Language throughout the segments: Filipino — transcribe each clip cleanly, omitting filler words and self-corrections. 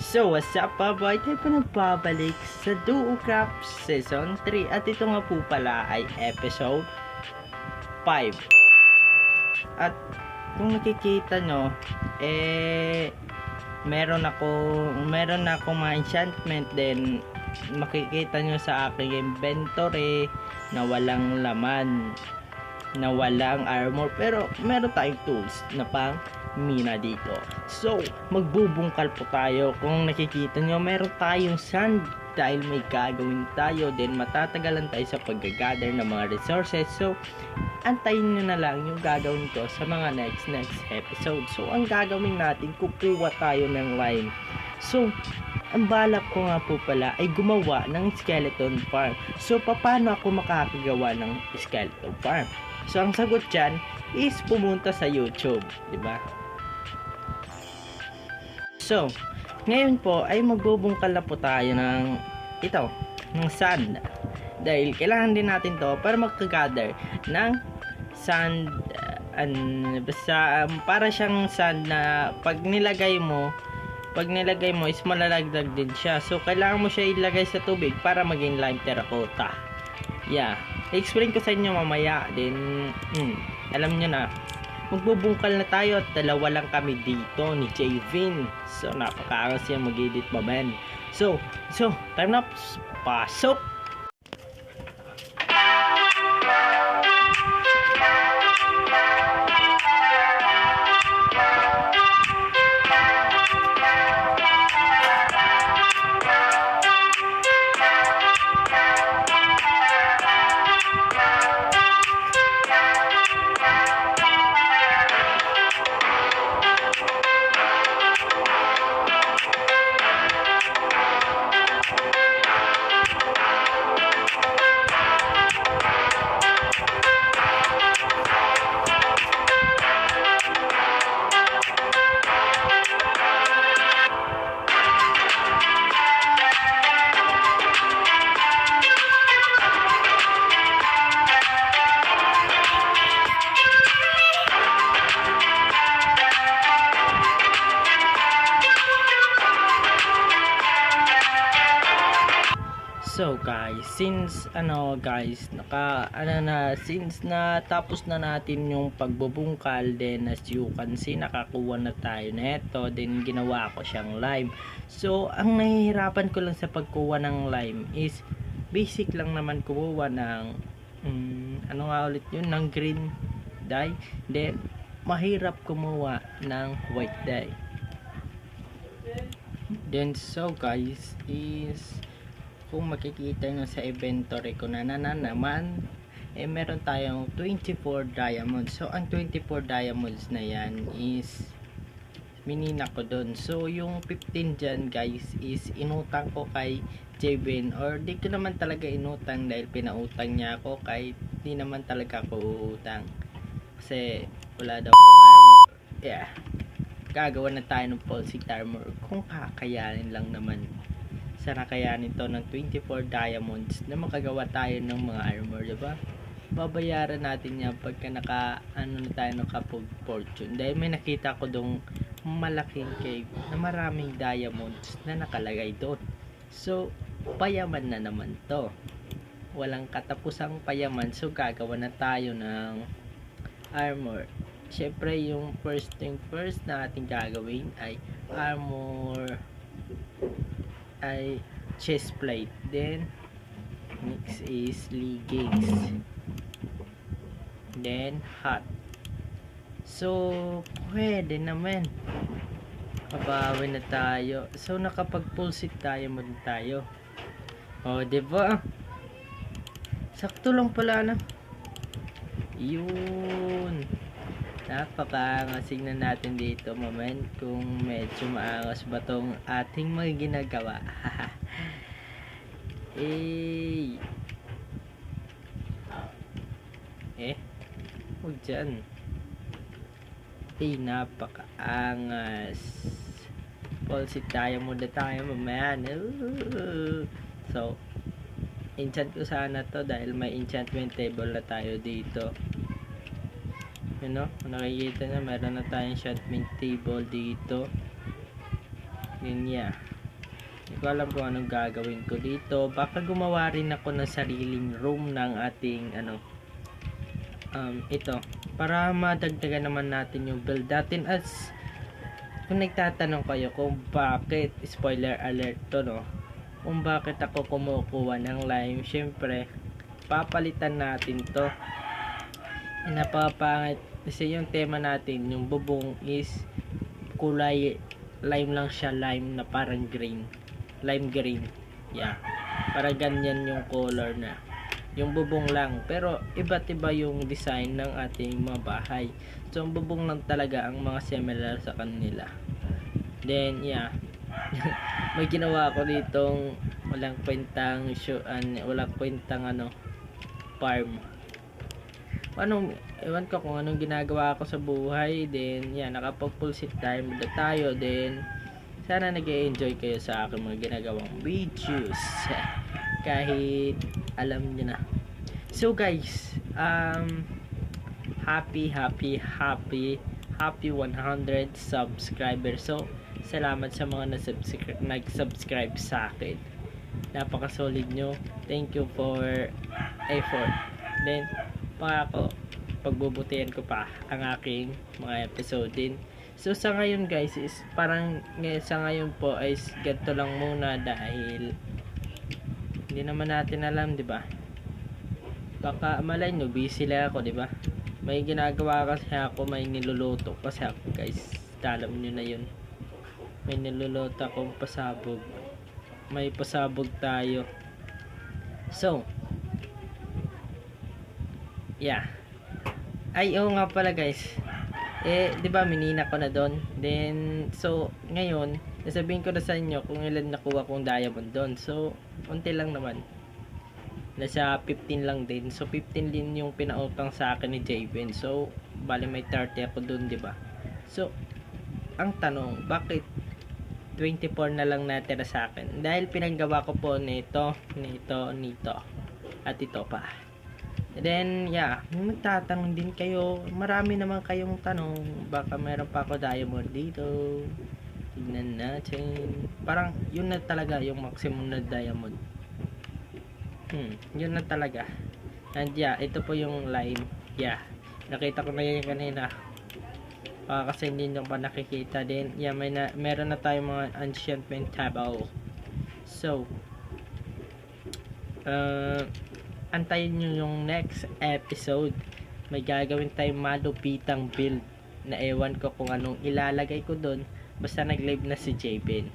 So, what's up pa boy? Tayo pa nagbabalik sa Duo Craft Season 3 at ito nga po pala ay episode 5. At kung nakikita nyo, meron na akong mga enchantment din. Makikita nyo sa aking inventory na walang laman, na walang armor, pero meron tayong tools na pang mina dito. So, magbubungkal po tayo. Kung nakikita nyo, meron tayong sand dahil may gagawin tayo. Then, matatagalan tayo sa pag-gather ng mga resources. So, antayin nyo na lang yung gagawin ko sa mga next episode. So, ang gagawin natin, kukuha tayo ng lime. So, ang balak ko nga po pala ay gumawa ng skeleton farm. So, paano ako makakagawa ng skeleton farm? So, ang sagot dyan is pumunta sa YouTube, di ba? So, ngayon po ay magbubungkal na po tayo ng sand. Dahil kailangan din natin to para magka-gather ng sand, para siyang sand na pag nilagay mo is malalagdag din siya. So, kailangan mo siya ilagay sa tubig para maging lime terracotta. Yeah. I-explain ko sa inyo mamaya. Then, alam nyo na. Magbubungkal na tayo at dalawa lang kami dito ni Javin. So, napakaangas siya mag-edit ba man. So, time na. Pasok! So guys, since natapos na natin yung pagbubungkal, then as you can see, nakakuha na tayo neto, then ginawa ko siyang lime. So, ang nahihirapan ko lang sa pagkuha ng lime is basic lang naman kuha ng ng green dye, then mahirap kumuha ng white dye. Then so guys, is kung makikita nyo sa inventory ko na naman, meron tayong 24 diamonds. So, ang 24 diamonds na yan is minina ko dun. So, yung 15 dyan guys is inutang ko kay Javin, or di ko naman talaga inutang dahil pinautang niya ako, kahit di naman talaga ako uutang kasi wala daw akong armor. Yeah, gagawa na tayo ng pulsing armor kung kakayanin lang naman. Sana kayanin to ng 24 diamonds na makagawa tayo ng mga armor, diba? Babayaran natin yan pagka na tayo ng kapag fortune. Dahil may nakita ko dong malaking cave na maraming diamonds na nakalagay doon. So, payaman na naman to. Walang katapusang payaman. So, gagawa na tayo ng armor. Siyempre, yung first thing first na ating gagawin ay armor, ay chest plate. Then next is leggings, then hat. So pwede naman, mabawi na tayo. So nakapag-pulsate tayo muna tayo. O diba, sakto lang pala na yun. Napakaangasig na natin dito moment kung medyo maangas ba tong ating mga ginagawa. Huwag dyan. Napakaangas. Pulsate tayo muna tayo mamaya. So, enchant ko sana to dahil may enchantment table na tayo dito. Kung nakikita na, meron na tayong enchantment table dito. Yun, yeah. Hindi ko alam kung anong gagawin ko dito. Baka gumawa rin ako ng sariling room ng ating ito. Para madagdagan naman natin yung build natin. As kung nagtatanong kayo kung bakit, spoiler alert to, no? Kung bakit ako kumukuha ng lime, syempre papalitan natin to. Napapangit kasi yung tema natin, yung bubong is kulay lime lang siya, lime na parang green, lime green, yeah, para ganyan yung color na yung bubong lang, pero iba't iba yung design ng ating mga bahay. So ang bubong lang talaga ang mga similar sa kanila. Then yeah, may ginawa ako ditong walang kwentang farm. Ewan ko kung anong ginagawa ko sa buhay. Then yeah, nakapag full sit time na tayo. Then sana nag-enjoy kayo sa aking mga ginagawang videos. Kahit alam nyo na. So guys, happy 100 subscribers. So salamat sa mga nag-subscribe sa akin. Napaka-solid nyo. Thank you for effort. Then pangako, pagbubutihan ko pa ang aking mga episode din. So sa ngayon guys is parang sa ngayon po ay ganito lang muna dahil hindi naman natin alam, di ba? Baka malay nyo, busy lang ako, di ba? May ginagawa kasi ako, may niluluto kasi ako guys. Alam nyo na yun. May niluluto akong pasabog. May pasabog tayo. So, yeah. Ay, oo nga pala guys. Di ba minina ko na doon. Then, so, ngayon, nasabihin ko na sa inyo kung ilan nakuha kong diamond doon. So, unti lang naman. Nasa 15 lang din. So, 15 din yung pinautang sa akin ni Javen. So, bali may 30 ako doon, di ba? So, ang tanong, bakit 24 na lang natira sa akin? Dahil pinanggawa ko po nito, at ito pa. And then, yeah, magtatanong din kayo. Marami naman kayong tanong. Baka meron pa ako diamond dito. Tignan natin. Parang, yun na talaga yung maximum na diamond. Yun na talaga. And yeah, ito po yung lime. Yeah, nakita ko na yan kanina. Kasi hindi nyo pa nakikita din. Yeah, meron na tayong mga enchantment table. So, antayin nyo yung next episode. May gagawin tayong malupitang build na ewan ko kung anong ilalagay ko doon. Basta nag-live na si Javen.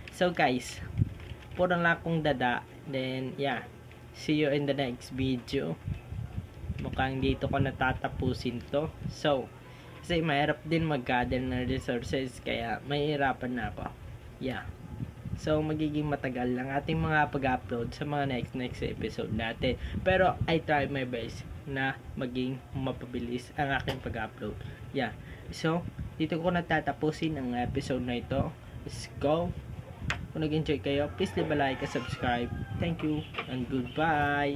So guys, puro lang akong dada. Then yeah, see you in the next video. Mukhang dito ko natatapusin to. So, kasi mahirap din mag-gather ng resources, kaya mahirapan na ako. Yeah. So, magiging matagal lang ating mga pag-upload sa mga next episode natin. Pero, I try my best na maging mapabilis ang aking pag-upload. Yeah. So, dito ko natatapusin ang episode na ito. Let's go. Kung nag-enjoy kayo, please leave a like and subscribe. Thank you and goodbye.